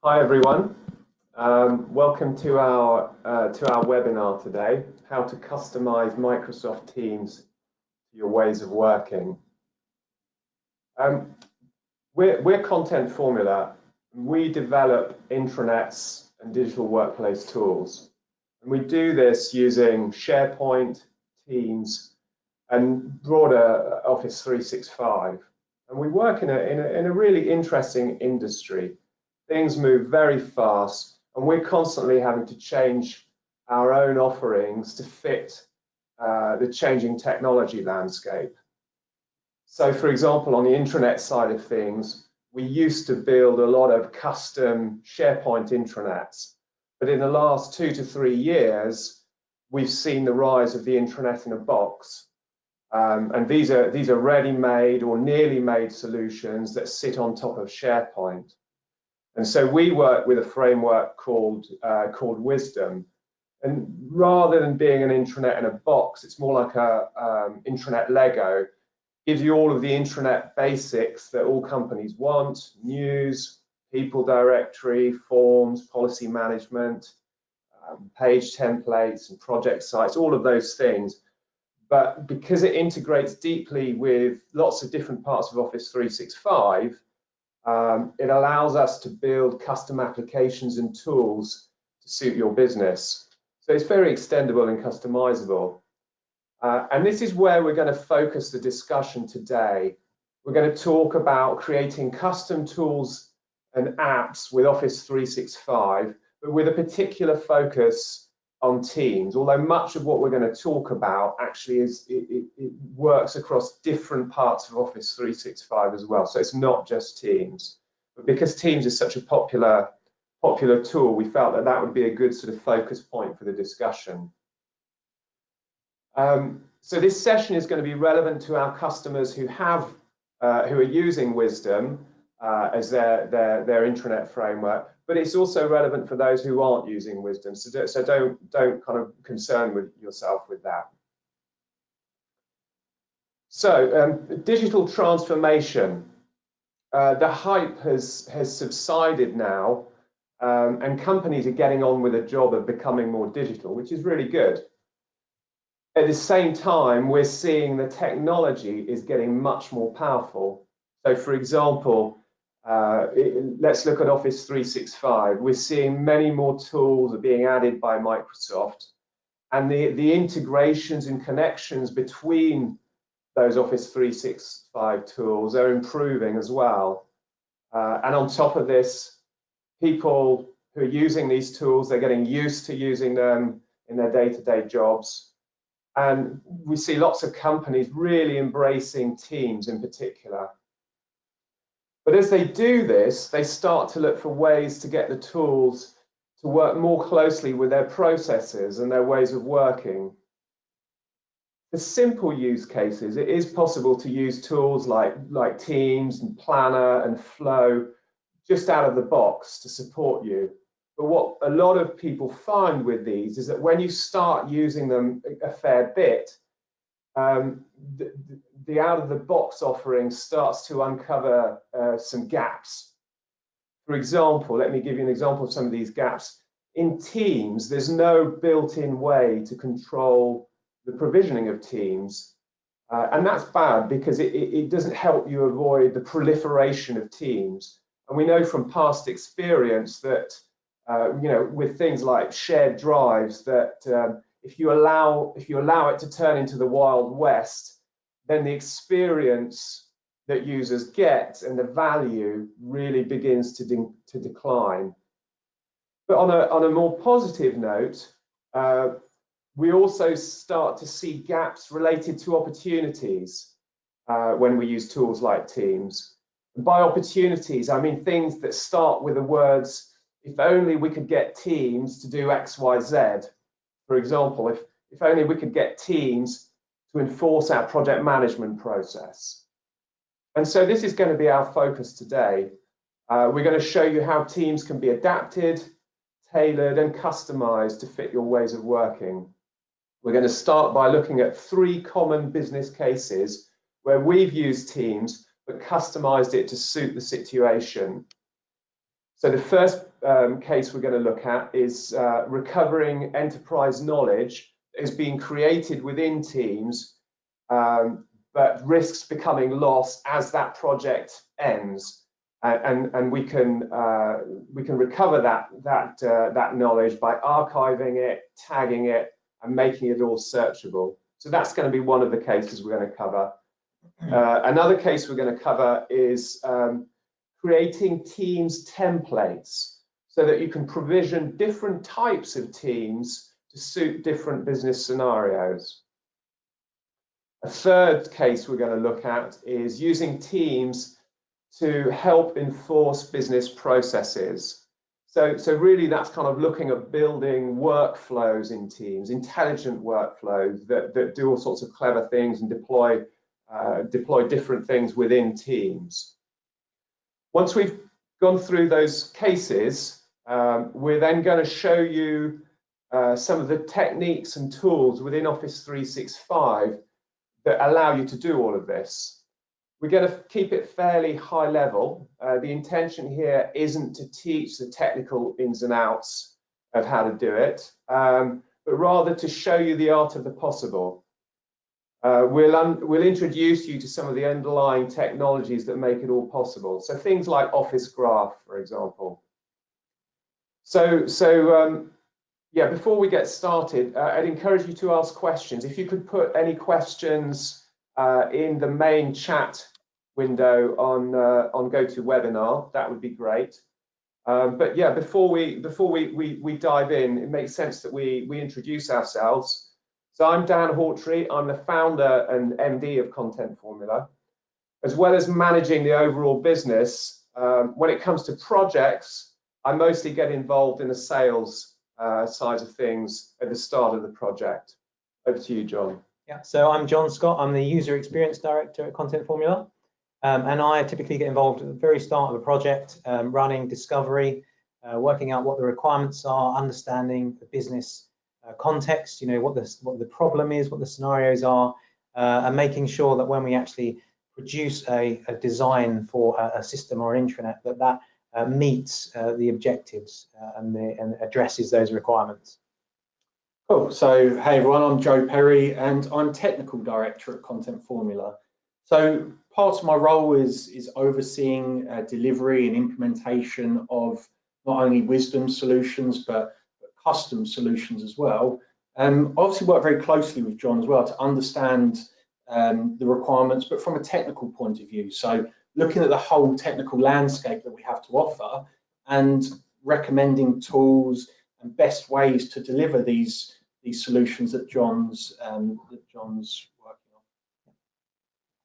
Hi everyone. Welcome to our webinar today, how to customize Microsoft Teams to your ways of working. We're Content Formula. We develop intranets and digital workplace tools. And we do this using SharePoint, Teams, and broader Office 365. And we work in a really interesting industry. Things move very fast, and we're constantly having to change our own offerings to fit the changing technology landscape. So, for example, on the intranet side of things, we used to build a lot of custom SharePoint intranets, but in the last 2 to 3 years, we've seen the rise of the intranet in a box. And these are ready-made or nearly made solutions that sit on top of SharePoint. And so we work with a framework called Wisdom. And rather than being an intranet in a box, it's more like a intranet Lego. Gives you all of the intranet basics that all companies want: news, people directory, forms, policy management, page templates and project sites, all of those things. But because it integrates deeply with lots of different parts of Office 365, it allows us to build custom applications and tools to suit your business. So it's very extendable and customizable. And this is where we're going to focus the discussion today. We're going to talk about creating custom tools and apps with Office 365, but with a particular focus on Teams, although much of what we're going to talk about actually it works across different parts of Office 365 as well. So it's not just Teams, but because Teams is such a popular tool, we felt that that would be a good sort of focus point for the discussion. So this session is going to be relevant to our customers who are using Wisdom as their intranet framework, but it's also relevant for those who aren't using Wisdom. So don't kind of concern with yourself with that. So digital transformation, the hype has subsided now, and companies are getting on with a job of becoming more digital, which is really good. At the same time, we're seeing the technology is getting much more powerful. So, for example, let's look at Office 365. We're seeing many more tools are being added by Microsoft, and the integrations and connections between those Office 365 tools are improving as well. And on top of this, people who are using these tools, they're getting used to using them in their day-to-day jobs. And we see lots of companies really embracing Teams in particular. But as they do this, they start to look for ways to get the tools to work more closely with their processes and their ways of working. For simple use cases, it is possible to use tools like Teams and Planner and Flow just out of the box to support you. But what a lot of people find with these is that when you start using them a fair bit, the out-of-the-box offering starts to uncover some gaps. For example, let me give you an example of some of these gaps. In Teams, there's no built-in way to control the provisioning of Teams. And that's bad because it doesn't help you avoid the proliferation of Teams. And we know from past experience that with things like shared drives, that if you allow it to turn into the Wild West, then the experience that users get and the value really begins to decline. But on a more positive note, we also start to see gaps related to opportunities when we use tools like Teams. And by opportunities, I mean things that start with the words, if only we could get Teams to do X, Y, Z. For example, if only we could get Teams to enforce our project management process. And so this is going to be our focus today. We're going to show you how Teams can be adapted, tailored, and customized to fit your ways of working. We're going to start by looking at 3 common business cases where we've used Teams but customized it to suit the situation. So the first case we're going to look at is recovering enterprise knowledge that is being created within teams, but risks becoming lost as that project ends. And we can recover that knowledge by archiving it, tagging it, and making it all searchable. So that's going to be one of the cases we're going to cover. Another case we're going to cover is creating teams templates so that you can provision different types of teams to suit different business scenarios. A third case we're going to look at is using teams to help enforce business processes. So really that's kind of looking at building workflows in teams, intelligent workflows that do all sorts of clever things and deploy different things within teams. Once we've gone through those cases, we're then going to show you some of the techniques and tools within Office 365 that allow you to do all of this. We're going to keep it fairly high level. The intention here isn't to teach the technical ins and outs of how to do it, but rather to show you the art of the possible. We'll introduce you to some of the underlying technologies that make it all possible. So things like Office Graph, for example. Yeah, before we get started, I'd encourage you to ask questions. If you could put any questions in the main chat window on GoToWebinar, that would be great. But yeah, before we dive in, it makes sense that we introduce ourselves. So I'm Dan Hawtrey. I'm the founder and MD of Content Formula. As well as managing the overall business, when it comes to projects, I mostly get involved in the sales side of things at the start of the project. Over to you, John. Yeah, so I'm John Scott. I'm the User Experience Director at Content Formula. And I typically get involved at the very start of a project, running discovery, working out what the requirements are, understanding the business context, what the problem is, what the scenarios are, and making sure that when we actually produce a design for a system or intranet, that meets the objectives and addresses those requirements. Cool. So, hey everyone, I'm Joe Perry and I'm Technical Director at Content Formula. So part of my role is overseeing delivery and implementation of not only Wisdom solutions, but custom solutions as well. Obviously work very closely with John as well to understand the requirements, but from a technical point of view. So looking at the whole technical landscape that we have to offer and recommending tools and best ways to deliver these solutions that John's working on.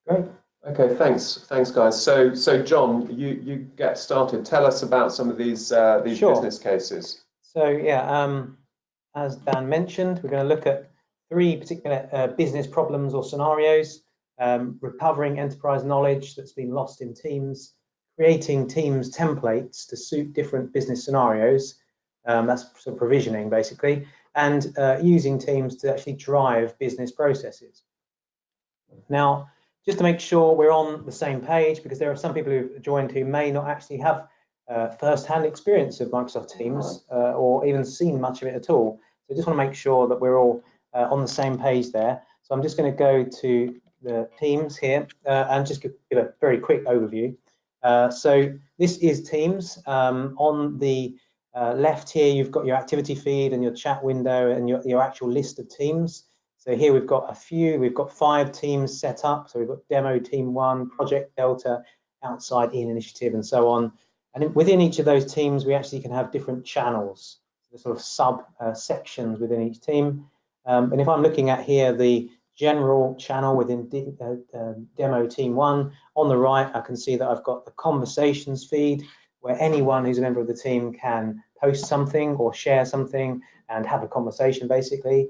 Great. Okay, thanks guys. So John, you get started. Tell us about some of these Sure. business cases. So yeah, as Dan mentioned, we're going to look at 3 particular business problems or scenarios: recovering enterprise knowledge that's been lost in teams, creating teams templates to suit different business scenarios. That's sort of provisioning basically, and using teams to actually drive business processes. Now, just to make sure we're on the same page, because there are some people who've joined who may not actually have first-hand experience of Microsoft Teams or even seen much of it at all. So I just want to make sure that we're all on the same page there. So I'm just going to go to the Teams here and just give a very quick overview. So this is Teams. On the left here, you've got your activity feed and your chat window and your actual list of teams. So here we've got we've got 5 teams set up. So we've got Demo Team 1, Project Delta, Outside In Initiative, and so on. And within each of those teams, we actually can have different channels, the sort of sub sections within each team. And if I'm looking at here, the general channel within Demo Team 1, on the right, I can see that I've got the conversations feed, where anyone who's a member of the team can post something or share something and have a conversation, basically,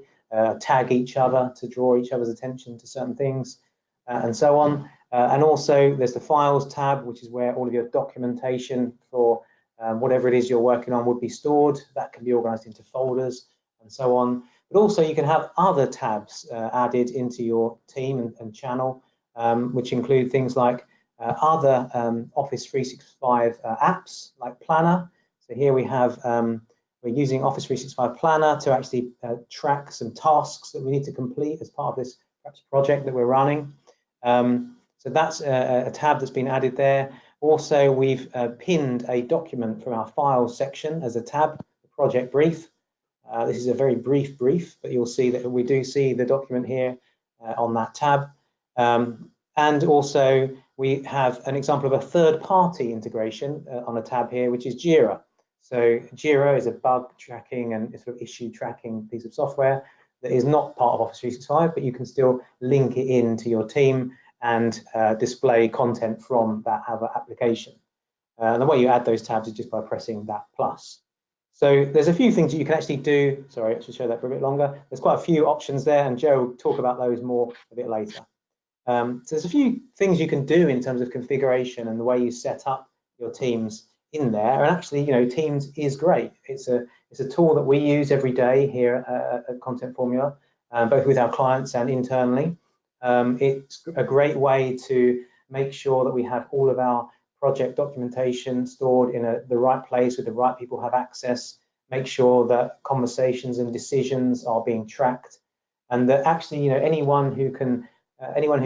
tag each other to draw each other's attention to certain things, and so on. And also there's the Files tab, which is where all of your documentation for whatever it is you're working on would be stored. That can be organized into folders and so on. But also you can have other tabs added into your team and channel, which include things like other Office 365 apps like Planner, So here we have, we're using Office 365 Planner to actually track some tasks that we need to complete as part of this perhaps project that we're running. So that's a tab that's been added there. Also, we've pinned a document from our files section as a tab, the project brief. This is a very brief brief, but you'll see that we do see the document here on that tab. And also, we have an example of a third-party integration on a tab here, which is Jira. So Jira is a bug tracking and sort of issue tracking piece of software that is not part of Office 365, but you can still link it into your team and display content from that other application. And the way you add those tabs is just by pressing that plus. So there's a few things that you can actually do. Sorry, I should show that for a bit longer. There's quite a few options there, and Joe will talk about those more a bit later. So there's a few things you can do in terms of configuration and the way you set up your teams in there. And actually, you know, Teams is great. It's a tool that we use every day here at Content Formula, both with our clients and internally. It's a great way to make sure that we have all of our project documentation stored in the right place with the right people have access, make sure that conversations and decisions are being tracked, and that actually, you know, anyone who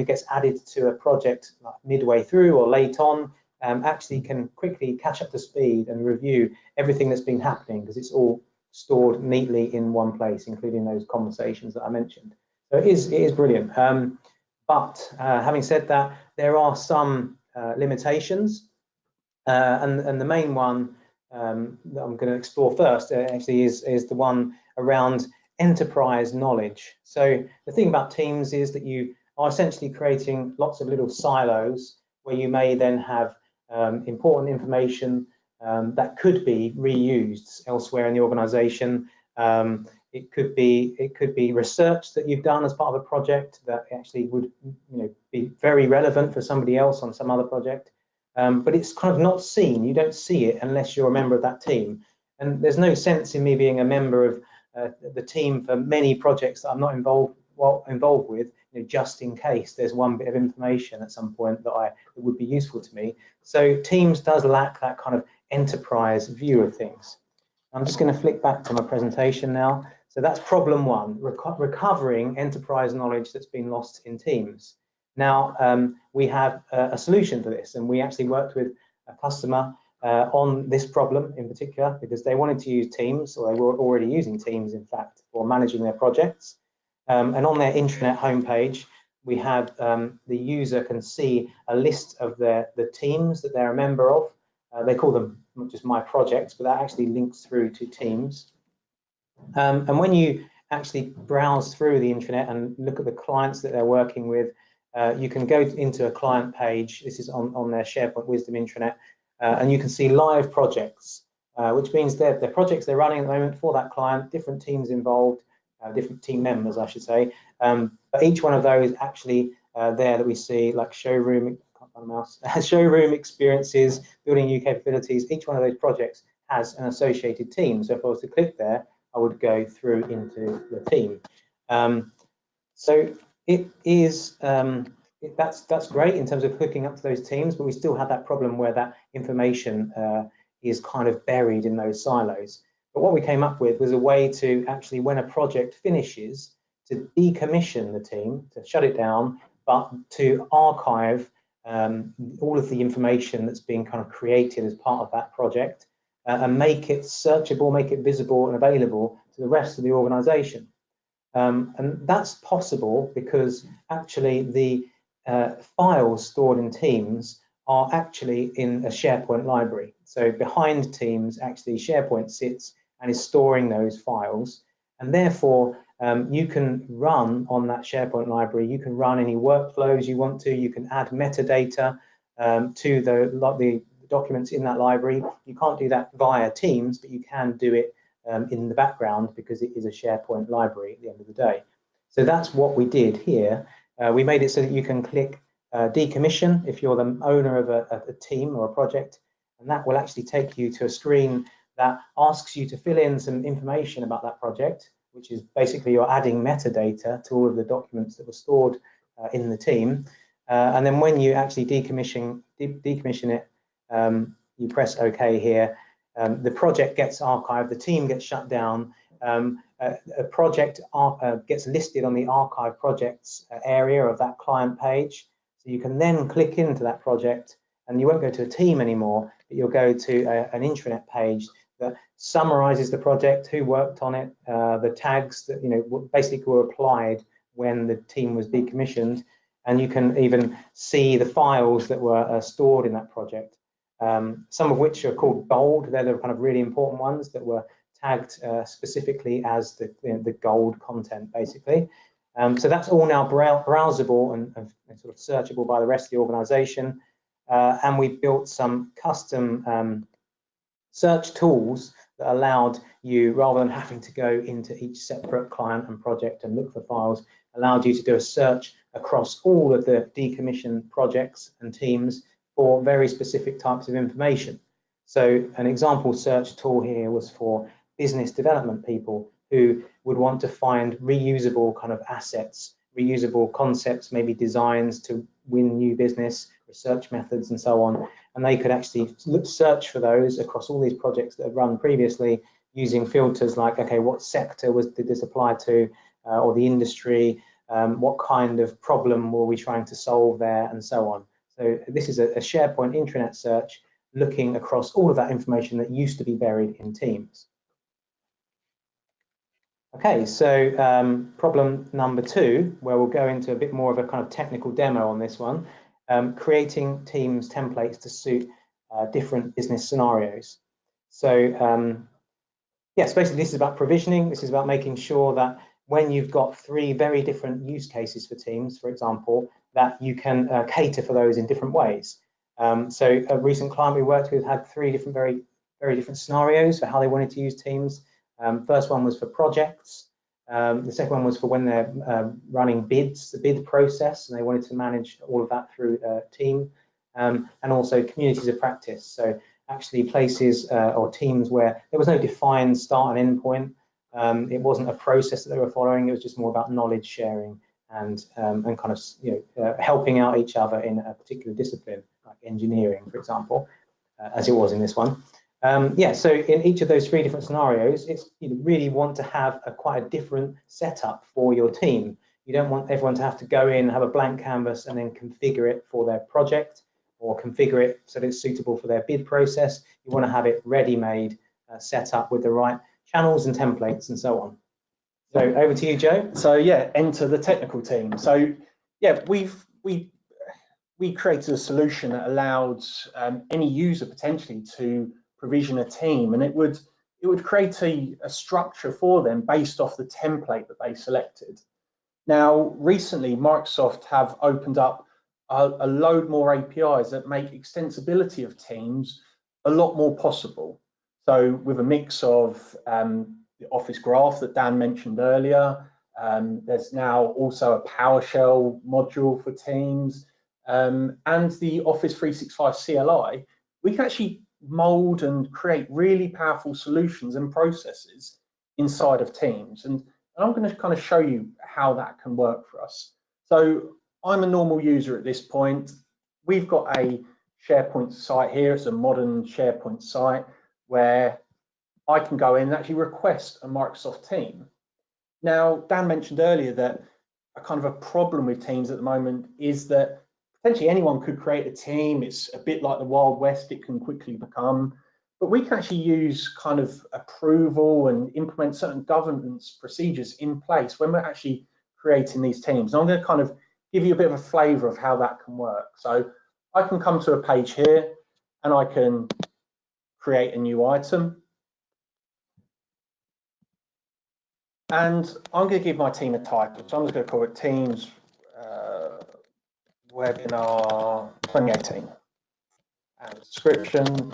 gets added to a project like midway through or late on actually can quickly catch up to speed and review everything that's been happening, because it's all stored neatly in one place, including those conversations that I mentioned. So it is brilliant. But having said that, there are some limitations, and the main one that I'm going to explore first actually is the one around enterprise knowledge. So the thing about Teams is that you are essentially creating lots of little silos where you may then have important information that could be reused elsewhere in the organization. It could be research that you've done as part of a project that actually would, you know, be very relevant for somebody else on some other project, but it's kind of not seen. You don't see it unless you're a member of that team. And there's no sense in me being a member of the team for many projects that I'm not involved with, you know, just in case there's one bit of information at some point that would be useful to me. So Teams does lack that kind of enterprise view of things. I'm just going to flick back to my presentation now. So that's problem one, recovering enterprise knowledge that's been lost in Teams. Now, we have a solution for this, and we actually worked with a customer on this problem in particular, because they wanted to use Teams, or they were already using Teams, in fact, for managing their projects. And on their intranet homepage, we have the user can see a list of the teams that they're a member of. They call them not just my projects, but that actually links through to Teams. And when you actually browse through the intranet and look at the clients that they're working with, you can go into a client page. This is on their SharePoint Wisdom intranet, and you can see live projects, which means they're projects they're running at the moment for that client, different teams involved, different team members, I should say. But each one of those actually there that we see, like showroom experiences, building new capabilities, each one of those projects has an associated team. So if I was to click there, I would go through into the team. So it is that's great in terms of hooking up to those teams, but we still have that problem where that information is kind of buried in those silos. But what we came up with was a way to actually, when a project finishes, to decommission the team, to shut it down, but to archive all of the information that's being kind of created as part of that project, and make it searchable, make it visible and available to the rest of the organization. And that's possible because actually the files stored in Teams are actually in a SharePoint library. So behind Teams, actually SharePoint sits and is storing those files, and therefore you can run on that SharePoint library. You can run any workflows you want to. You can add metadata to the documents in that library. You can't do that via Teams, but you can do it in the background because it is a SharePoint library at the end of the day. So that's what we did here. We made it so that you can click decommission if you're the owner of a team or a project, and that will actually take you to a screen that asks you to fill in some information about that project, which is basically you're adding metadata to all of the documents that were stored in the team. And then when you actually decommission it, you press OK here. the project gets archived, the team gets shut down, a project gets listed on the archive projects area of that client page. So you can then click into that project, and you won't go to a team anymore, but you'll go to an intranet page that summarizes the project, who worked on it, the tags that basically were applied when the team was decommissioned, and you can even see the files that were stored in that project. Some of which are called gold. They're the kind of really important ones that were tagged specifically as the gold content, basically. So that's all now browsable and sort of searchable by the rest of the organization. And we built some custom search tools that allowed you, rather than having to go into each separate client and project and look for files, allowed you to do a search across all of the decommissioned projects and teams for very specific types of information. So an example search tool here was for business development people who would want to find reusable kind of assets, reusable concepts, maybe designs to win new business, research methods and so on. And they could actually search for those across all these projects that had run previously using filters like, okay, what sector did this apply to, or the industry, what kind of problem were we trying to solve there, and so on. So this is a SharePoint intranet search looking across all of that information that used to be buried in Teams. Okay, so problem number 2, where we'll go into a bit more of a kind of technical demo on this one, creating Teams templates to suit different business scenarios. So yes, basically this is about provisioning. This is about making sure that when you've got 3 very different use cases for Teams, for example, that you can cater for those in different ways. So a recent client we worked with had 3 different, very different scenarios for how they wanted to use Teams. First one was for projects. The second one was for when they're running bids, the bid process, and they wanted to manage all of that through a team. And also communities of practice. So actually places or teams where there was no defined start and end point. It wasn't a process that they were following. It was just more about knowledge sharing and kind of helping out each other in a particular discipline, like engineering, for example, as it was in this one. Yeah, so in each of those 3 different scenarios, you really want to have quite a different setup for your team. You don't want everyone to have to go in, have a blank canvas, and then configure it for their project or configure it so that it's suitable for their bid process. You want to have it ready-made, set up with the right channels and templates and so on. So over to you, Joe. So yeah, enter the technical team. So yeah, we created a solution that allowed any user potentially to provision a team, and it would create a structure for them based off the template that they selected. Now, recently, Microsoft have opened up a load more APIs that make extensibility of teams a lot more possible. So with a mix of the Office Graph that Dan mentioned earlier, there's now also a PowerShell module for Teams, and the Office 365 CLI. We can actually mold and create really powerful solutions and processes inside of Teams. And I'm going to kind of show you how that can work for us. So I'm a normal user at this point. We've got a SharePoint site here. It's a modern SharePoint site where I can go in and actually request a Microsoft team. Now, Dan mentioned earlier that a kind of a problem with Teams at the moment is that potentially anyone could create a team. It's a bit like the Wild West, it can quickly become, but we can actually use kind of approval and implement certain governance procedures in place when we're actually creating these teams. And I'm going to kind of give you a bit of a flavor of how that can work. So I can come to a page here and I can create a new item. And I'm going to give my team a title. So I'm just going to call it Teams Webinar 2018 and description.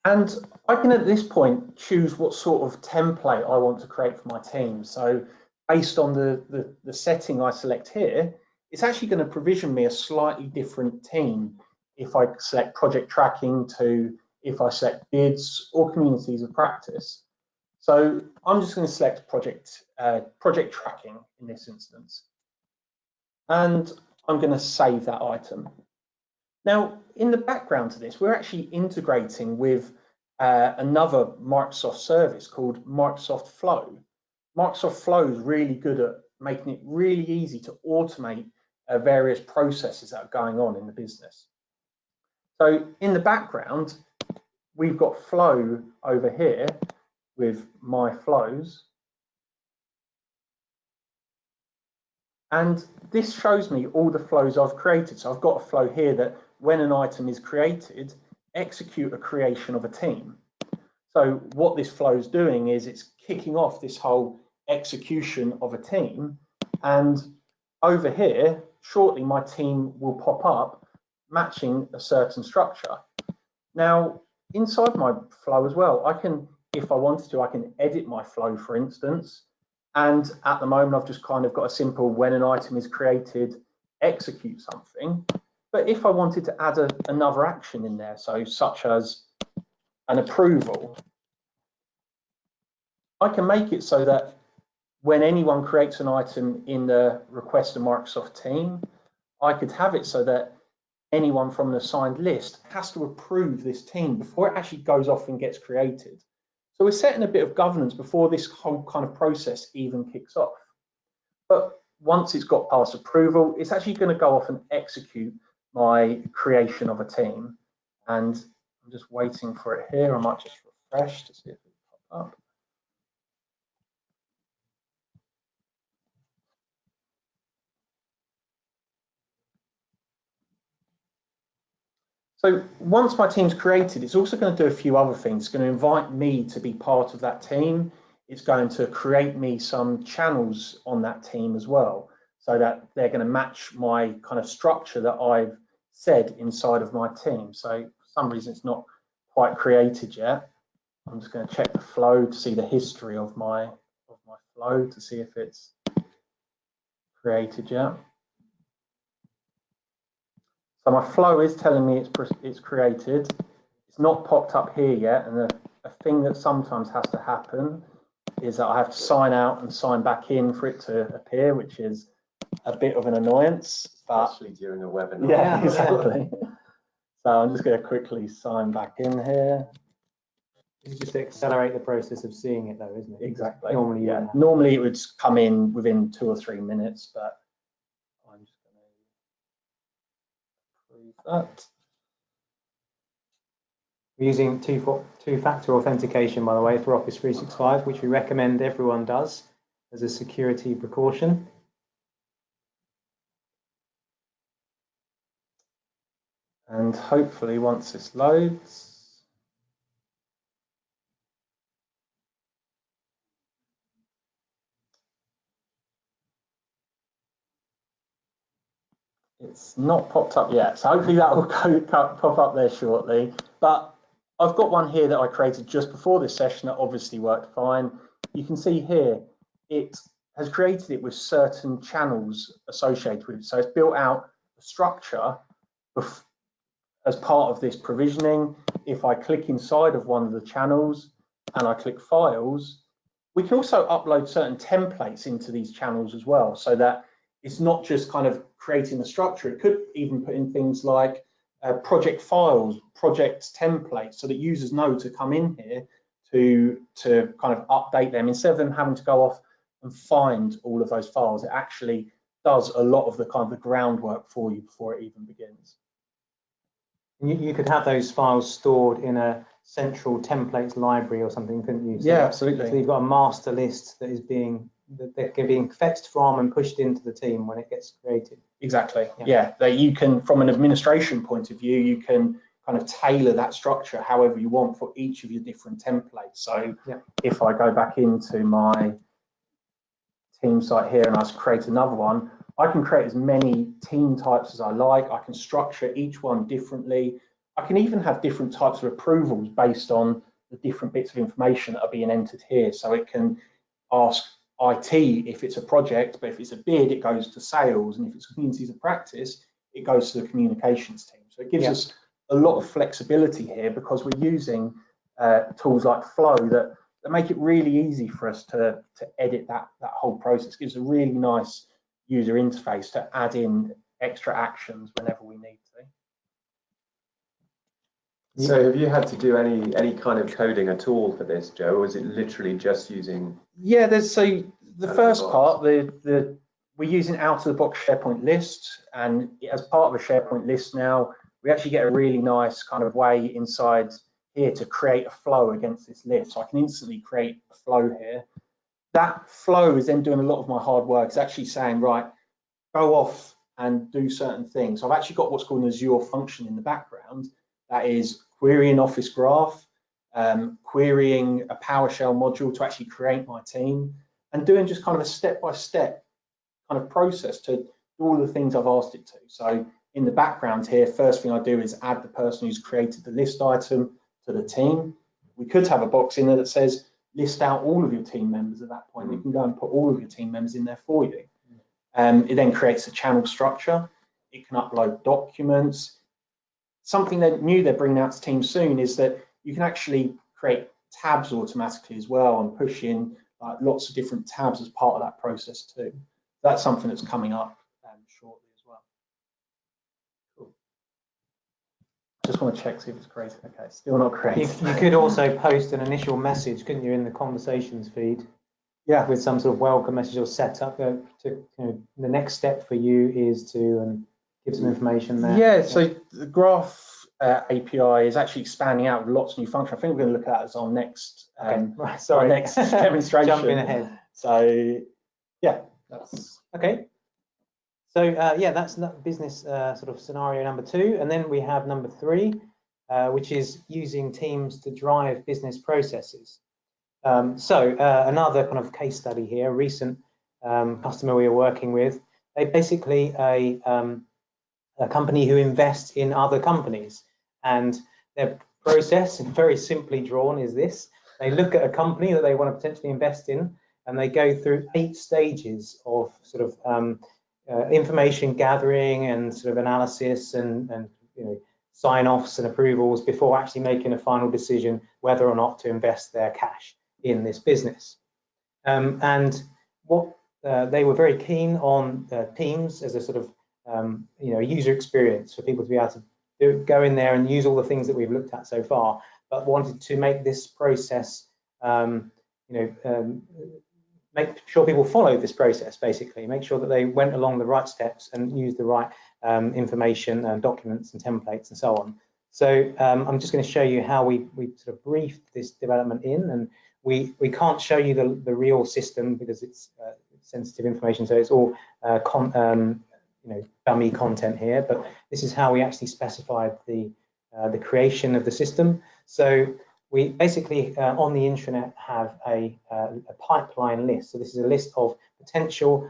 And I can at this point choose what sort of template I want to create for my team. So based on the setting I select here, it's actually going to provision me a slightly different team if I select project tracking to if I select bids or communities of practice. So I'm just going to select project tracking in this instance. And I'm going to save that item. Now, in the background to this, we're actually integrating with another Microsoft service called Microsoft Flow. Microsoft Flow is really good at making it really easy to automate various processes that are going on in the business. So in the background, we've got Flow over here with My Flows. And this shows me all the flows I've created. So I've got a flow here that when an item is created, execute a creation of a team. So what this flow is doing is it's kicking off this whole execution of a team. And over here, shortly, my team will pop up matching a certain structure. Now, inside my flow as well, I can, if I wanted to, I can edit my flow, for instance. And at the moment, I've just kind of got a simple when an item is created, execute something. But if I wanted to add another action in there, so such as an approval, I can make it so that when anyone creates an item in the Request a Microsoft team, I could have it so that anyone from an assigned list has to approve this team before it actually goes off and gets created. So we're setting a bit of governance before this whole kind of process even kicks off. But once it's got past approval, it's actually going to go off and execute my creation of a team. And I'm just waiting for it here. I might just refresh to see if it pops up. So once my team's created, it's also going to do a few other things. It's going to invite me to be part of that team. It's going to create me some channels on that team as well, so that they're going to match my kind of structure that I've said inside of my team. So for some reason it's not quite created yet. I'm just going to check the flow to see the history of my flow to see if it's created yet. So my flow is telling me it's created. It's not popped up here yet, and a thing that sometimes has to happen is that I have to sign out and sign back in for it to appear, which is a bit of an annoyance. Especially during a webinar. Yeah, exactly. So I'm just going to quickly sign back in here. It's just to accelerate the process of seeing it, though, isn't it? Exactly. Normally, yeah. Normally it would come in within 2 or 3 minutes, but I'm just going to approve that. We're using two-factor authentication, by the way, for Office 365, which we recommend everyone does as a security precaution. And hopefully once this loads, it's not popped up yet, so hopefully that will pop up there shortly. But I've got one here that I created just before this session that obviously worked fine. You can see here, it has created it with certain channels associated with it. So it's built out a structure as part of this provisioning. If I click inside of one of the channels and I click files, we can also upload certain templates into these channels as well, so that it's not just kind of creating the structure. It could even put in things like project files, project templates, so that users know to come in here to kind of update them instead of them having to go off and find all of those files. It actually does a lot of the kind of the groundwork for you before it even begins. You could have those files stored in a central templates library or something, couldn't you? So, yeah, absolutely. So you've got a master list that is being fetched from and pushed into the team when it gets created. Exactly. Yeah. That you can, from an administration point of view, you can kind of tailor that structure however you want for each of your different templates. So if I go back into my team site here and I create another one, I can create as many team types as I like. I can structure each one differently. I can even have different types of approvals based on the different bits of information that are being entered here. So it can ask IT if it's a project, but if it's a bid, it goes to sales. And if it's communities of practice, it goes to the communications team. So it gives us a lot of flexibility here because we're using tools like Flow that make it really easy for us to edit that whole process. It gives a really nice user interface to add in extra actions whenever we need to. So have you had to do any kind of coding at all for this, Joe, or is it literally just using? Yeah, so the first part, we're using out of the box SharePoint list, and as part of a SharePoint list now, we actually get a really nice kind of way inside here to create a flow against this list. So I can instantly create a flow here. That flow is then doing a lot of my hard work. It's actually saying, right, go off and do certain things. So I've actually got what's called an Azure function in the background that is querying Office Graph, querying a PowerShell module to actually create my team, and doing just kind of a step-by-step kind of process to do all the things I've asked it to. So in the background here, first thing I do is add the person who's created the list item to the team. We could have a box in there that says list out all of your team members at that point. You can go and put all of your team members in there for you. It then creates a channel structure. It can upload documents. Something new they're bringing out to Teams soon is that you can actually create tabs automatically as well and push in lots of different tabs as part of that process too. That's something that's coming up shortly as well. Cool. Just want to check, see if it's created. Okay, still not created. You could also post an initial message, couldn't you, in the conversations feed? Yeah, with some sort of welcome message or setup. The next step for you is to give some information there. Yeah, so the Graph API is actually expanding out with lots of new functions. I think we're going to look at that as our next, sorry, next demonstration. Jumping ahead. So yeah, that's okay. So yeah, that's business sort of scenario number 2, and then we have number 3, which is using Teams to drive business processes. Another kind of case study here, a recent customer we are working with. They basically a company who invests in other companies, and their process, very simply drawn, is this. They look at a company that they want to potentially invest in, and they go through 8 stages of sort of information gathering and sort of analysis and sign-offs and approvals before actually making a final decision whether or not to invest their cash in this business. And what they were very keen on Teams as a sort of user experience for people to be able to go in there and use all the things that we've looked at so far, but wanted to make this process, make sure people followed this process, basically, make sure that they went along the right steps and used the right information and documents and templates and so on. So I'm just going to show you how we sort of briefed this development in, and we can't show you the real system because it's sensitive information, so it's all dummy content here. But this is how we actually specified the creation of the system. So we basically on the intranet have a pipeline list. So this is a list of potential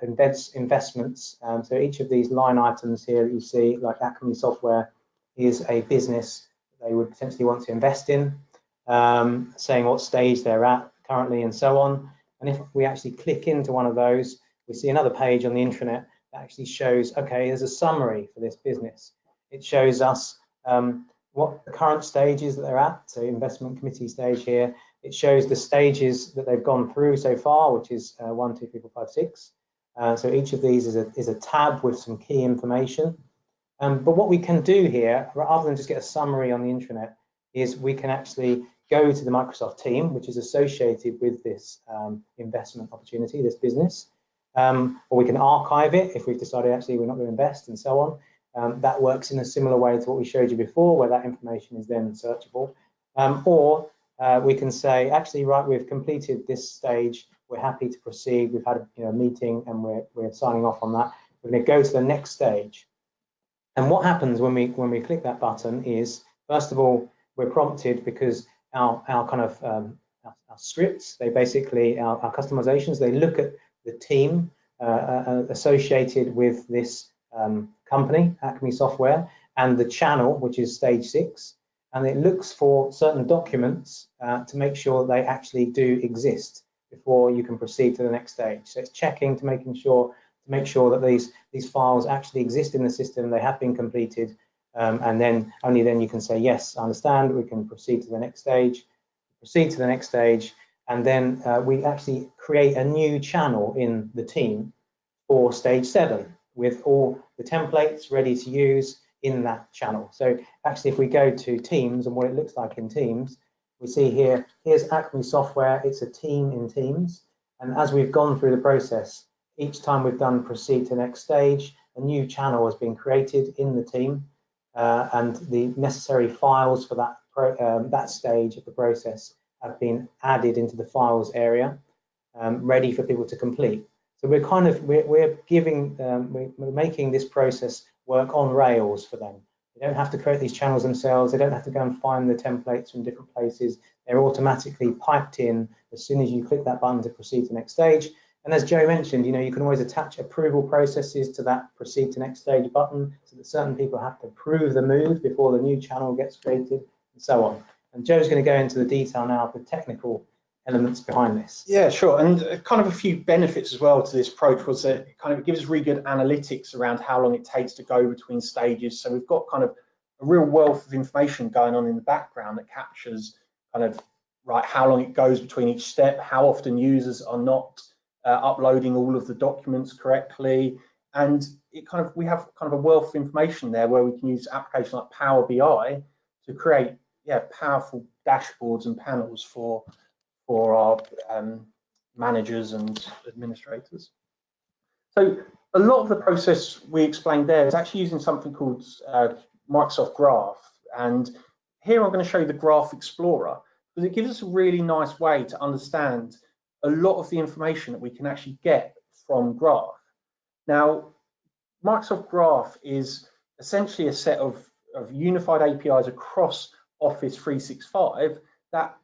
investments. So each of these line items here that you see, like Acme Software, is a business they would potentially want to invest in, saying what stage they're at currently and so on. And if we actually click into one of those, we see another page on the intranet that actually shows, okay, there's a summary for this business. It shows us what the current stages that they're at, so investment committee stage here. It shows the stages that they've gone through so far, which is 1, 2, 3, 4, 5, 6. So each of these is a tab with some key information. But what we can do here, rather than just get a summary on the intranet, is we can actually go to the Microsoft team, which is associated with this investment opportunity, this business, or we can archive it if we've decided actually we're not going to invest and so on. That works in a similar way to what we showed you before, where that information is then searchable. Or we can say, actually, right, we've completed this stage, we're happy to proceed, we've had a meeting and we're signing off on that. We're going to go to the next stage. And what happens when we click that button is, first of all, we're prompted because our kind of our scripts, they basically, our customisations, they look at the team associated with this company, Acme Software, and the channel, which is stage 6, and it looks for certain documents to make sure they actually do exist before you can proceed to the next stage. So it's checking to make sure that these files actually exist in the system, they have been completed, and then only then you can say, yes, I understand, we can proceed to the next stage, and then we actually create a new channel in the team for stage 7 with all the templates ready to use. in that channel. So actually, if we go to Teams and what it looks like in Teams, we see here, here's Acme Software, it's a team in Teams. And as we've gone through the process, each time we've done proceed to next stage, a new channel has been created in the team, and the necessary files for that stage of the process have been added into the files area, ready for people to complete. So we're making this process work on rails for them. They don't have to create these channels themselves. They don't have to go and find the templates from different places. They're automatically piped in as soon as you click that button to proceed to next stage. And as Joe mentioned, you can always attach approval processes to that proceed to next stage button, so that certain people have to approve the move before the new channel gets created, and so on. And Joe's going to go into the detail now of the technical elements behind this. Yeah, sure. And kind of a few benefits as well to this approach was that it kind of gives us really good analytics around how long it takes to go between stages. So we've got kind of a real wealth of information going on in the background that captures kind of how long it goes between each step, how often users are not uploading all of the documents correctly, and we have kind of a wealth of information there where we can use applications like Power BI to create powerful dashboards and panels for our managers and administrators. So a lot of the process we explained there is actually using something called Microsoft Graph, and here I'm going to show you the Graph Explorer, because it gives us a really nice way to understand a lot of the information that we can actually get from Graph. Now, Microsoft Graph is essentially a set of unified APIs across Office 365 that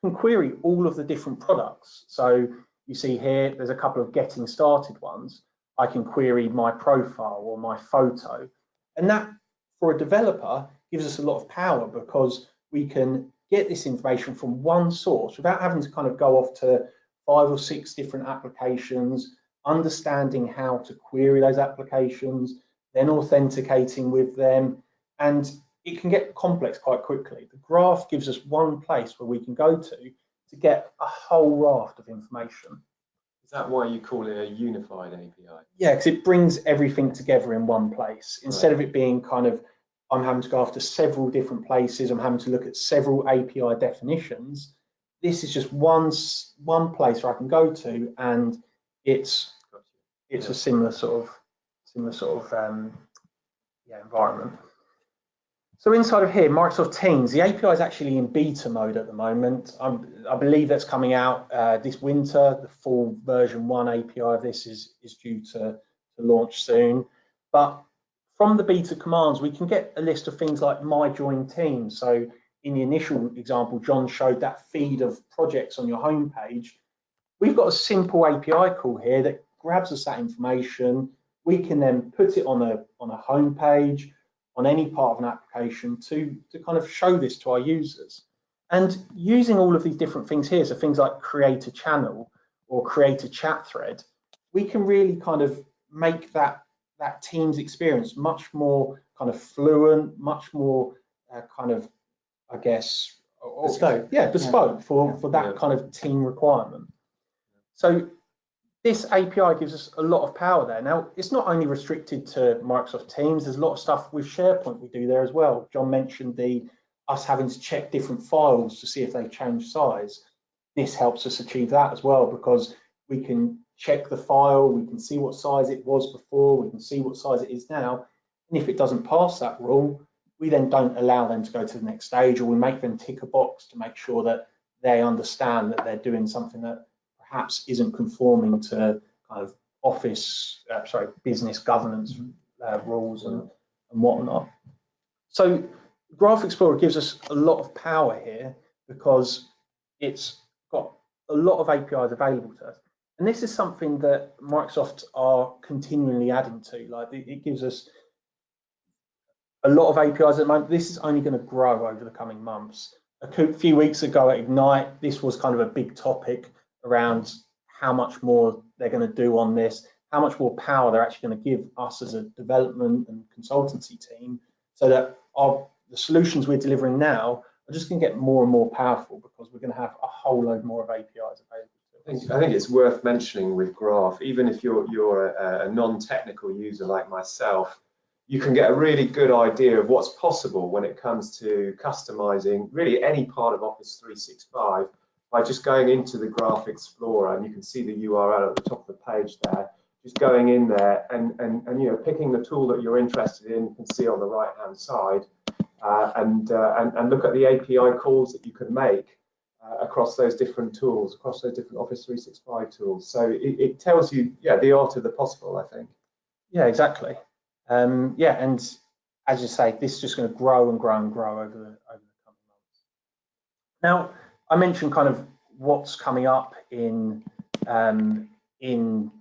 can query all of the different products. So you see here, there's a couple of getting started ones. I can query my profile or my photo. And that, for a developer, gives us a lot of power, because we can get this information from one source without having to kind of go off to 5 or 6 different applications, understanding how to query those applications, then authenticating with them. And it can get complex quite quickly. The Graph gives us one place where we can go to get a whole raft of information. Is that why you call it a unified API? Yeah, because it brings everything together in one place. Instead of it being kind of, I'm having to go after several different places, I'm having to look at several API definitions, this is just one place where I can go to, and it's a similar sort of environment. So inside of here, Microsoft Teams, the API is actually in beta mode at the moment. I believe that's coming out this winter. The full version 1 API of this is due to launch soon. But from the beta commands, we can get a list of things like My Join Teams. So in the initial example, John showed that feed of projects on your home page. We've got a simple API call here that grabs us that information. We can then put it on a home page, on any part of an application to kind of show this to our users. And using all of these different things here, so things like create a channel or create a chat thread, we can really kind of make that Teams experience much more kind of fluent, much more kind of, I guess, bespoke for that kind of team requirement. So this API gives us a lot of power there. Now, it's not only restricted to Microsoft Teams, there's a lot of stuff with SharePoint we do there as well. John mentioned us having to check different files to see if they change size. This helps us achieve that as well, because we can check the file, we can see what size it was before, we can see what size it is now. And if it doesn't pass that rule, we then don't allow them to go to the next stage, or we make them tick a box to make sure that they understand that they're doing something that perhaps isn't conforming to kind of business governance rules and whatnot. So Graph Explorer gives us a lot of power here, because it's got a lot of APIs available to us. And this is something that Microsoft are continually adding to. Like, it gives us a lot of APIs at the moment. This is only going to grow over the coming months. A few weeks ago at Ignite, this was kind of a big topic around how much more they're going to do on this, how much more power they're actually going to give us as a development and consultancy team, so that the solutions we're delivering now are just going to get more and more powerful, because we're going to have a whole load more of APIs available. I think it's worth mentioning with Graph, even if you're a non-technical user like myself, you can get a really good idea of what's possible when it comes to customizing really any part of Office 365 by just going into the Graph Explorer, and you can see the URL at the top of the page there. Just going in there and you know, picking the tool that you're interested in. You can see on the right hand side, and look at the API calls that you can make across those different tools, across those different Office 365 tools. So it tells you, yeah, the art of the possible, I think. Yeah, exactly. Yeah, and as you say, this is just going to grow and grow and grow over the coming months. Now, I mentioned kind of what's coming up in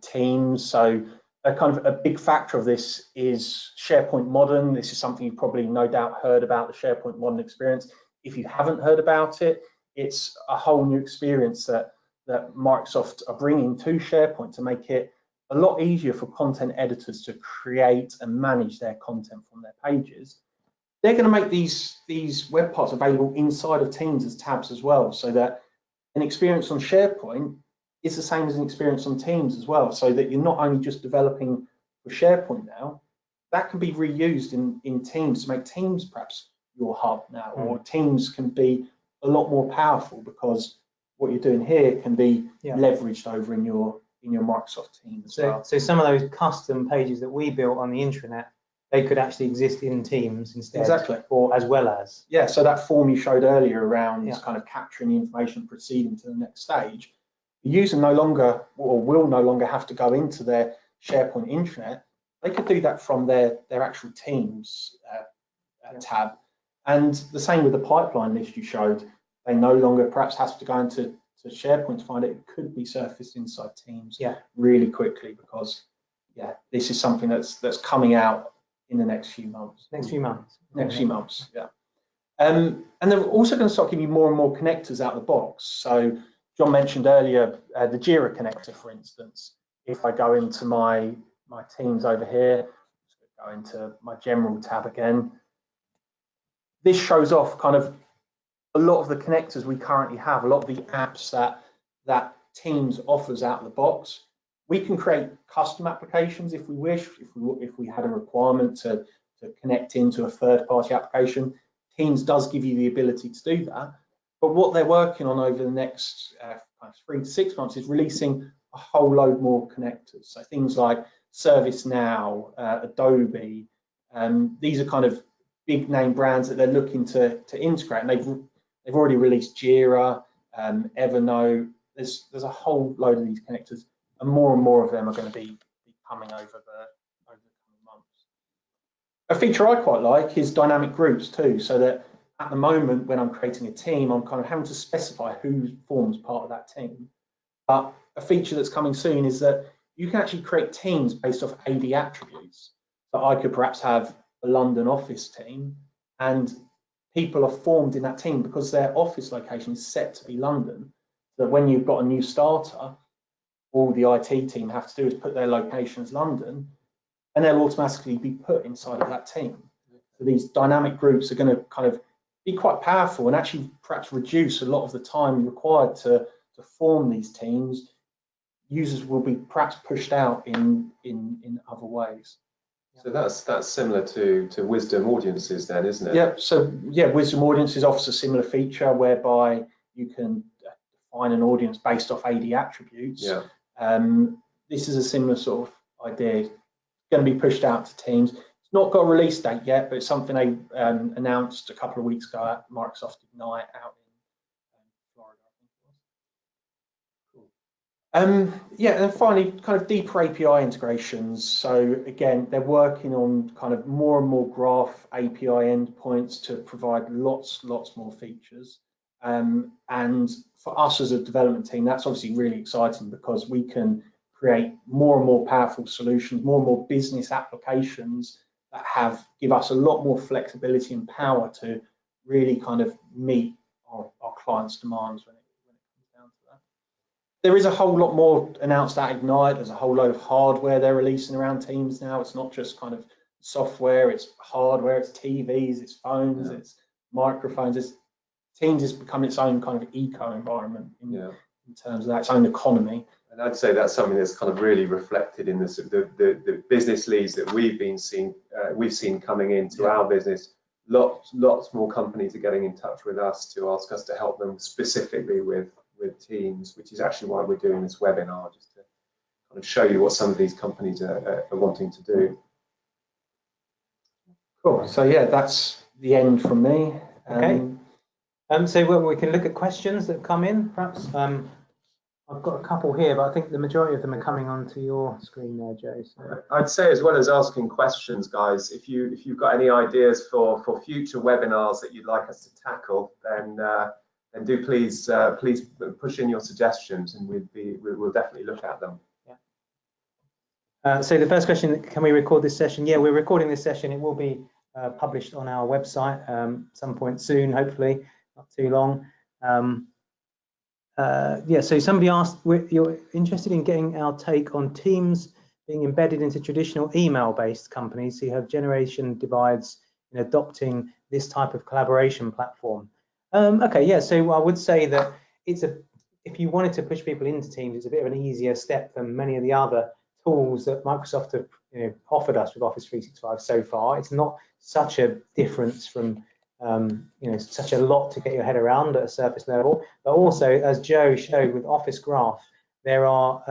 Teams. So a big factor of this is SharePoint Modern. This is something you've probably no doubt heard about, the SharePoint Modern experience. If you haven't heard about it, it's a whole new experience that Microsoft are bringing to SharePoint to make it a lot easier for content editors to create and manage their content from their pages. They're going to make these web parts available inside of Teams as tabs as well, so that an experience on SharePoint is the same as an experience on Teams as well, so that you're not only just developing for SharePoint now, that can be reused in Teams to make Teams perhaps your hub now, or Teams can be a lot more powerful because what you're doing here can be leveraged over in your Microsoft Teams as well. So some of those custom pages that we built on the intranet, they could actually exist in Teams instead. Exactly. Or as well as. Yeah, so that form you showed earlier around kind of capturing the information proceeding to the next stage, the user no longer, or will no longer have to go into their SharePoint intranet. They could do that from their actual Teams tab. And the same with the pipeline list you showed. They no longer perhaps have to go into SharePoint to find it. It could be surfaced inside Teams really quickly, because this is something that's coming out in the next few months. Next few months, yeah. And they're also going to start giving you more and more connectors out of the box. So John mentioned earlier the Jira connector, for instance. If I go into my Teams over here, go into my general tab again, this shows off kind of a lot of the connectors we currently have, a lot of the apps that Teams offers out of the box. We can create custom applications if we wish, if we had a requirement to connect into a third-party application. Teams does give you the ability to do that. But what they're working on over the next 3 to 6 months is releasing a whole load more connectors. So things like ServiceNow, Adobe, these are kind of big name brands that they're looking to integrate, and they've already released Jira, Evernote. There's a whole load of these connectors, and more of them are going to be coming over the coming months. A feature I quite like is dynamic groups too, so that at the moment when I'm creating a team, I'm kind of having to specify who forms part of that team. But a feature that's coming soon is that you can actually create teams based off AD attributes. So I could perhaps have a London office team, and people are formed in that team because their office location is set to be London. So that when you've got a new starter, all the IT team have to do is put their location as London, and they'll automatically be put inside of that team. So these dynamic groups are going to kind of be quite powerful and actually perhaps reduce a lot of the time required to form these teams. Users will be perhaps pushed out in other ways. So that's similar to Wisdom Audiences then, isn't it? Yeah, so Wisdom Audiences offers a similar feature whereby you can define an audience based off AD attributes. Yeah. This is a similar sort of idea. It's going to be pushed out to Teams. It's not got a release date yet, but it's something they announced a couple of weeks ago at Microsoft Ignite out in Florida, I think it was. Cool. And finally, kind of deeper API integrations. So again, they're working on kind of more and more graph API endpoints to provide lots more features. And for us as a development team, that's obviously really exciting because we can create more and more powerful solutions, more and more business applications that give us a lot more flexibility and power to really kind of meet our clients' demands when it comes down to that. There is a whole lot more announced at Ignite. There's a whole load of hardware they're releasing around Teams now. It's not just kind of software, it's hardware, it's TVs, it's phones, it's microphones. Teams is becoming its own kind of eco environment in terms of that, its own economy. And I'd say that's something that's kind of really reflected in the business leads that we've seen coming into our business. Lots more companies are getting in touch with us to ask us to help them specifically with Teams, which is actually why we're doing this webinar, just to kind of show you what some of these companies are wanting to do. Cool. So yeah, that's the end from me. Okay. So we can look at questions that come in, perhaps. I've got a couple here, but I think the majority of them are coming onto your screen there, Joe. So. I'd say, as well as asking questions, guys, if you've got any ideas for future webinars that you'd like us to tackle, then do please push in your suggestions, and we'll definitely look at them. Yeah. So the first question: can we record this session? Yeah, we're recording this session. It will be published on our website some point soon, hopefully, not too long. Yeah, so somebody asked, you're interested in getting our take on Teams being embedded into traditional email-based companies who have generation divides in adopting this type of collaboration platform. Okay, yeah, so I would say that if you wanted to push people into Teams, it's a bit of an easier step than many of the other tools that Microsoft have offered us with Office 365 so far. It's not such a difference from such a lot to get your head around at a surface level, but also, as Joe showed with Office Graph, there are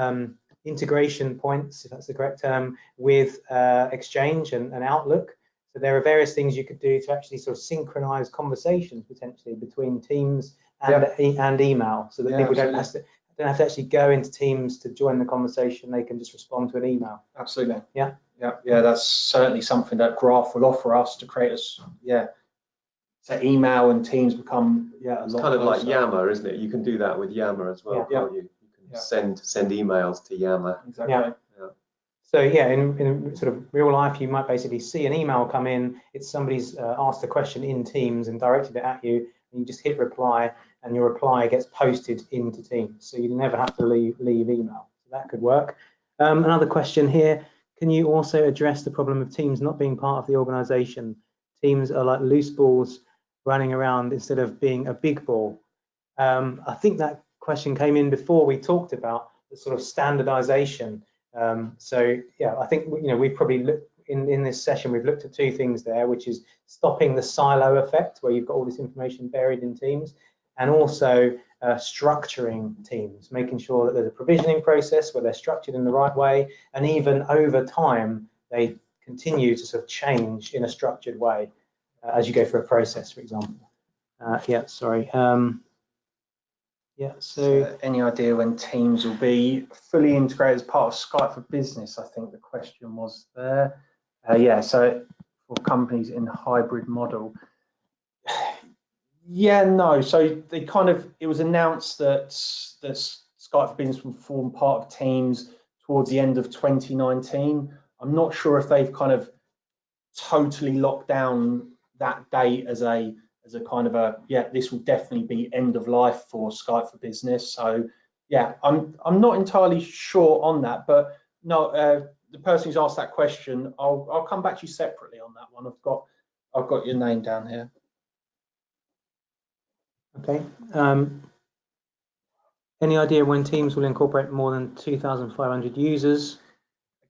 integration points, if that's the correct term, with Exchange and Outlook. So there are various things you could do to actually sort of synchronize conversations potentially between Teams and email, so that people don't have to actually go into Teams to join the conversation. They can just respond to an email. Absolutely. Yeah. That's certainly something that Graph will offer us to create us. So email and Teams become a lot it's kind of closer. like Yammer, isn't it? You can do that with Yammer as well, can't you? You can send emails to Yammer. Exactly. Yeah. So yeah, in sort of real life, you might basically see an email come in. It's somebody's asked a question in Teams and directed it at you, and you just hit reply, and your reply gets posted into Teams. So you never have to leave email. So that could work. Another question here: can you also address the problem of Teams not being part of the organization? Teams are like loose balls running around instead of being a big ball. I think that question came in before we talked about the sort of standardization. So yeah, I think we've probably looked in this session, we've looked at two things there, which is stopping the silo effect where you've got all this information buried in Teams, and also structuring Teams, making sure that there's a provisioning process where they're structured in the right way, and even over time they continue to sort of change in a structured way as you go through a process, for example. So any idea when Teams will be fully integrated as part of Skype for Business? I think the question was there. So for companies in hybrid model. No. So it was announced that Skype for Business will form part of Teams towards the end of 2019. I'm not sure if they've kind of totally locked down that date as a kind of this will definitely be end of life for Skype for Business. So I'm not entirely sure on that, but no, the person who's asked that question, I'll come back to you separately on that one. I've got your name down here. Okay. Any idea when Teams will incorporate more than 2,500 users?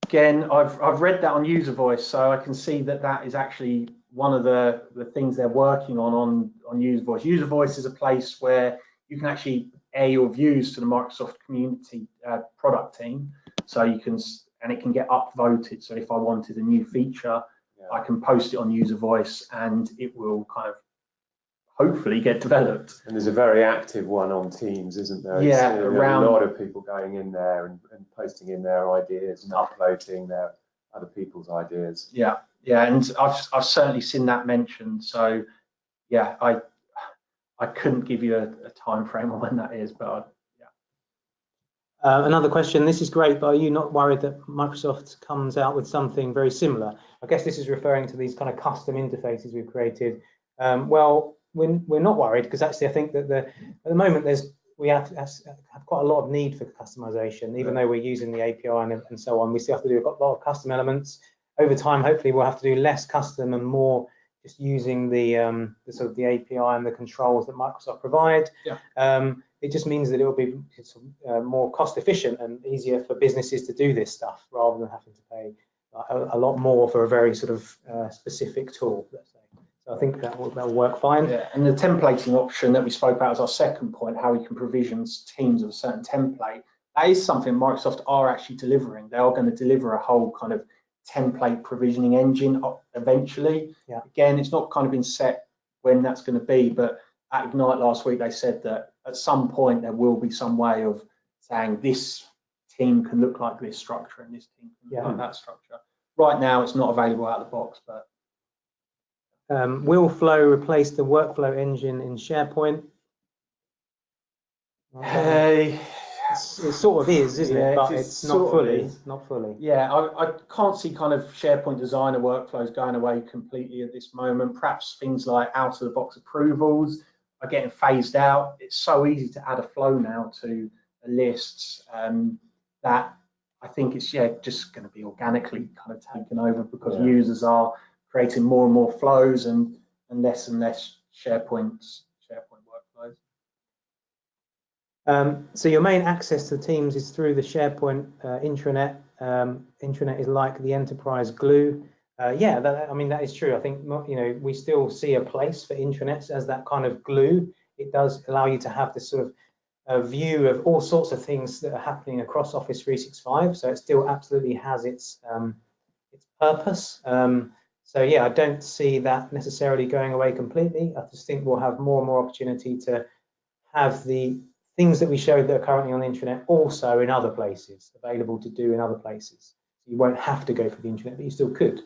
Again, I've read that on User Voice, so I can see that is actually one of the things they're working on User Voice. User Voice is a place where you can actually air your views to the Microsoft community product team, so you can, and it can get upvoted. So if I wanted a new feature, I can post it on User Voice, and it will kind of hopefully get developed. And there's a very active one on Teams, isn't there? Around a lot of people going in there and posting in their ideas and uploading their other people's ideas. And I've certainly seen that mentioned. So I couldn't give you a time frame on when that is, but another question. This is great, but are you not worried that Microsoft comes out with something very similar? I guess this is referring to these kind of custom interfaces we've created. Well, we're not worried, because actually I think that at the moment we have quite a lot of need for customization, even though we're using the API and so on. We still have to do a lot of custom elements. Over time, hopefully we'll have to do less custom and more just using the sort of the API and the controls that Microsoft provide. Yeah. It just means that it will be more cost efficient and easier for businesses to do this stuff rather than having to pay a lot more for a very sort of specific tool, let's say. So I think that will work fine. Yeah, and the templating option that we spoke about as our second point, how we can provision teams of a certain template, that is something Microsoft are actually delivering. They are going to deliver a whole kind of template provisioning engine eventually. Yeah. Again, it's not kind of been set when that's going to be, but at Ignite last week they said that at some point there will be some way of saying this team can look like this structure and this team can look like that structure. Right now it's not available out of the box, but will Flow replace the workflow engine in SharePoint? Hey, it sort of is, isn't it? But it's not fully. Not fully. Yeah, I can't see kind of SharePoint designer workflows going away completely at this moment. Perhaps things like out-of-the-box approvals are getting phased out. It's so easy to add a flow now to a list that I think it's just going to be organically kind of taken over because users are creating more and more flows and less SharePoint workflows. So your main access to Teams is through the SharePoint intranet. Intranet is like the enterprise glue. I mean, that is true. I think, you know, we still see a place for intranets as that kind of glue. It does allow you to have this sort of view of all sorts of things that are happening across Office 365. So it still absolutely has its purpose. So yeah, I don't see that necessarily going away completely. I just think we'll have more and more opportunity to have the things that we showed that are currently on the intranet also in other places, available to do in other places. You won't have to go for the intranet, but you still could.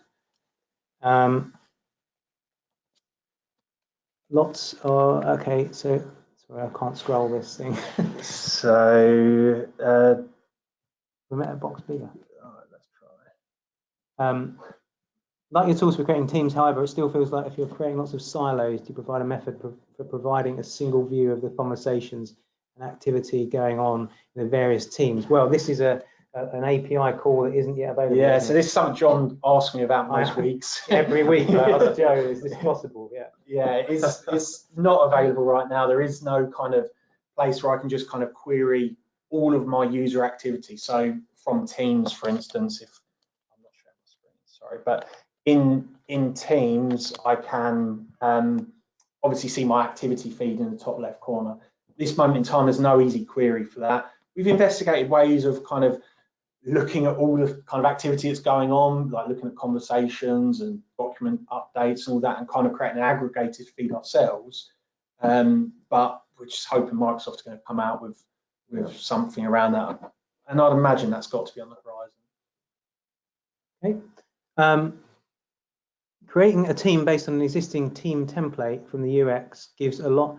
Lots of, okay, so sorry, I can't scroll this thing. So we met a box bigger. All right, let's try. Like your tools for creating teams, however, it still feels like if you're creating lots of silos, do you provide a method for providing a single view of the conversations and activity going on in the various teams? Well, this is an API call that isn't yet available. Yeah, so this is something John asks me about most weeks. Every week, I ask Joe, is this possible? Yeah. Yeah, it's not available right now. There is no kind of place where I can just kind of query all of my user activity. So from Teams, for instance, if I'm not sharing my screen, sorry, but in Teams, I can obviously see my activity feed in the top left corner. At this moment in time, there's no easy query for that. We've investigated ways of kind of looking at all the kind of activity that's going on, like looking at conversations and document updates and all that, and kind of creating an aggregated feed ourselves. But we're just hoping Microsoft's going to come out with something around that. And I'd imagine that's got to be on the horizon. Okay. Creating a team based on an existing team template from the UX gives a lot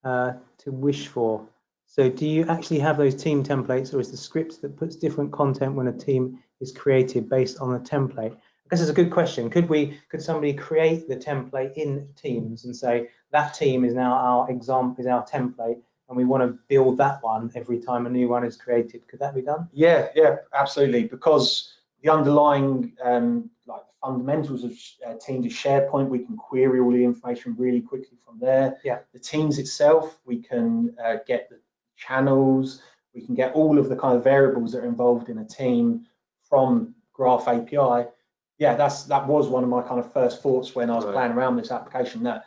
to wish for. So do you actually have those team templates, or is the script that puts different content when a team is created based on a template? I guess it's a good question. Could somebody create the template in Teams and say that team is now our example, is our template, and we want to build that one every time a new one is created? Could that be done? Yeah, absolutely. Because the underlying like fundamentals of Teams is SharePoint. We can query all the information really quickly from there. Yeah. The Teams itself, we can get the channels. We can get all of the kind of variables that are involved in a team from Graph API. Yeah, that was one of my kind of first thoughts when I was playing around with this application, that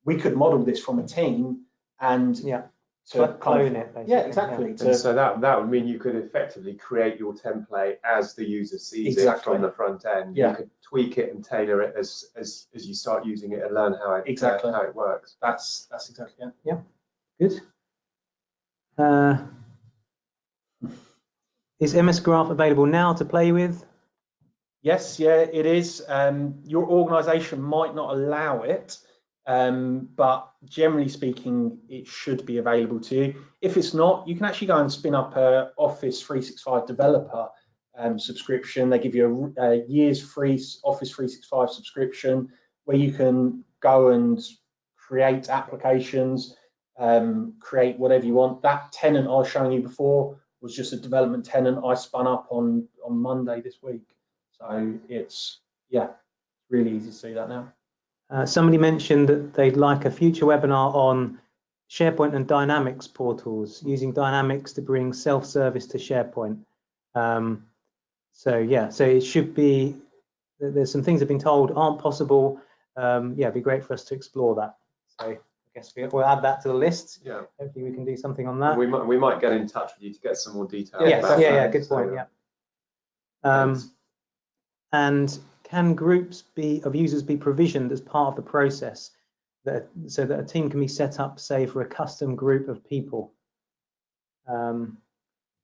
we could model this from a team and clone it, basically. Yeah, exactly. And so that would mean you could effectively create your template as the user sees it from the front end. Yeah. You could tweak it and tailor it as you start using it and learn how it works. That's exactly it. Yeah, good. Is MS Graph available now to play with? Yes, yeah, it is. Your organization might not allow it, but generally speaking, it should be available to you. If it's not, you can actually go and spin up a Office 365 developer subscription. They give you a year's free Office 365 subscription where you can go and create applications, create whatever you want. That tenant I was showing you before was just a development tenant I spun up on Monday this week. So it's really easy to see that now. Somebody mentioned that they'd like a future webinar on SharePoint and Dynamics portals, using Dynamics to bring self-service to SharePoint. So yeah, so it should be, there's some things I've been told aren't possible. Yeah, it'd be great for us to explore that. So I guess we'll add that to the list. Yeah. Hopefully we can do something on that. We might get in touch with you to get some more detail. Yes, about yeah, that. good point. So, Yeah. And can groups of users be provisioned as part of the process, so that a team can be set up, say, for a custom group of people?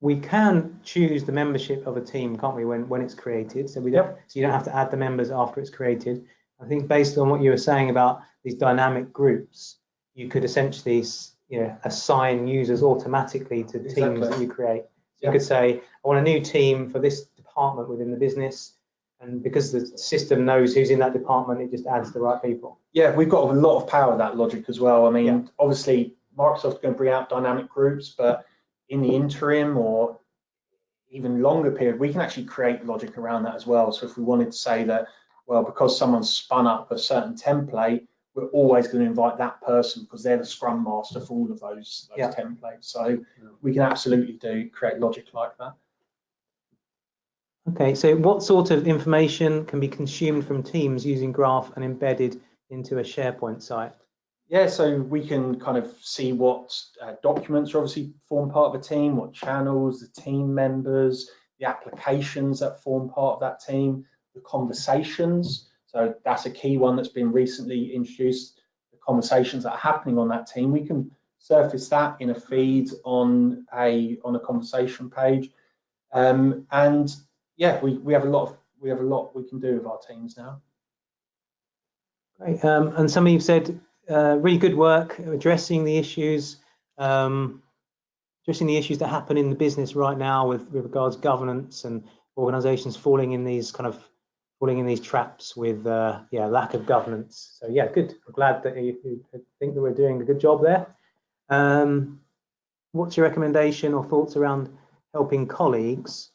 We can choose the membership of a team, can't we, when it's created? So so you don't have to add the members after it's created. I think based on what you were saying about these dynamic groups, you could essentially, assign users automatically to teams that you create. So you could say, I want a new team for this department within the business, and because the system knows who's in that department, it just adds the right people. Yeah, we've got a lot of power of that logic as well. I mean, obviously Microsoft's going to bring out dynamic groups, but in the interim or even longer period, we can actually create logic around that as well. So if we wanted to say that, well, because someone's spun up a certain template, we're always going to invite that person because they're the scrum master for all of those templates. So we can absolutely create logic like that. Okay, so what sort of information can be consumed from Teams using Graph and embedded into a SharePoint site? Yeah, so we can kind of see what documents are obviously form part of a team, what channels, the team members, the applications that form part of that team, the conversations. So that's a key one that's been recently introduced, the conversations that are happening on that team. We can surface that in a feed on a conversation page. And yeah, we have a lot we can do with our teams now. Great. And some of you said really good work addressing the issues that happen in the business right now with regards to governance and organisations falling in these traps with lack of governance. So yeah, good. I'm glad that you think that we're doing a good job there. What's your recommendation or thoughts around helping colleagues?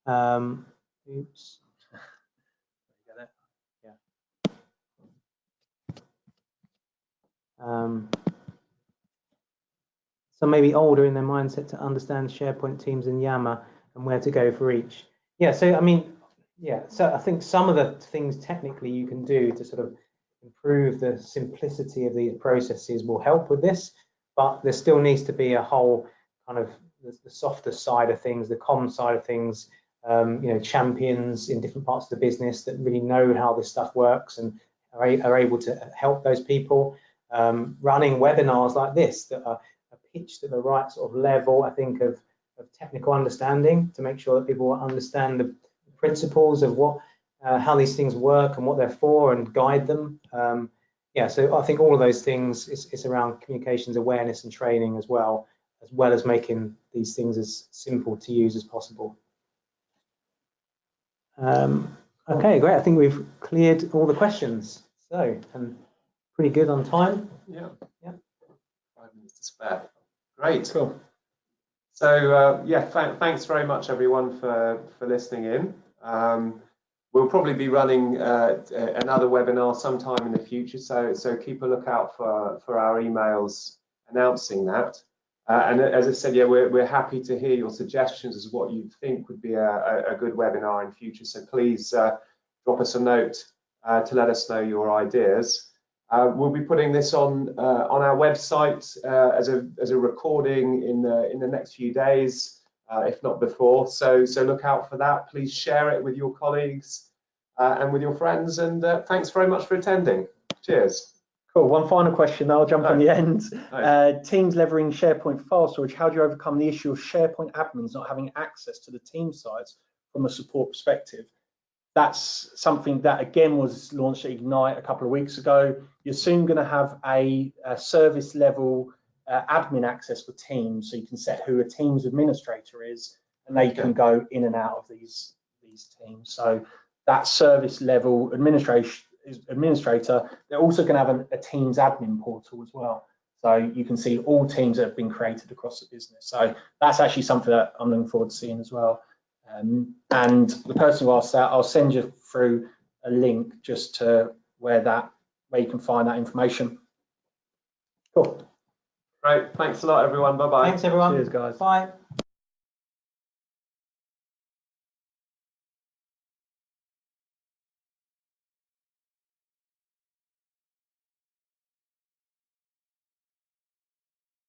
Oops. Some may be older in their mindset to understand SharePoint, Teams and Yammer and where to go for each. Yeah, so I mean, so I think some of the things technically you can do to sort of improve the simplicity of these processes will help with this, but there still needs to be a whole kind of the softer side of things, the comm side of things, champions in different parts of the business that really know how this stuff works and are able to help those people. Running webinars like this that are pitched at the right sort of level, I think, of technical understanding to make sure that people understand the principles of how these things work and what they're for and guide them. So I think all of those things is around communications awareness and training as well as making these things as simple to use as possible. Okay, great. I think we've cleared all the questions. So, and pretty good on time. Yeah. 5 minutes to spare. Great. Cool. So thanks very much everyone for listening in. We'll probably be running another webinar sometime in the future, so keep a lookout for our emails announcing that. And as I said, we're happy to hear your suggestions as what you think would be a good webinar in future. So please drop us a note to let us know your ideas. We'll be putting this on our website as a recording in the next few days, if not before. So look out for that. Please share it with your colleagues and with your friends. And thanks very much for attending. Cheers. Cool. One final question, I'll jump on the end. Teams leveraging SharePoint file storage. How do you overcome the issue of SharePoint admins not having access to the team sites from a support perspective? That's something that again was launched at Ignite a couple of weeks ago. You're soon going to have a service level admin access for Teams, so you can set who a Teams administrator is, and they can go in and out of these teams. So that service level administrator, they're also going to have a Teams admin portal as well. So you can see all teams that have been created across the business. So that's actually something that I'm looking forward to seeing as well. And the person who asked that, I'll send you through a link just to where that where you can find that information. Cool. Great. Thanks a lot, everyone. Bye-bye. Thanks, everyone. Cheers, guys. Bye.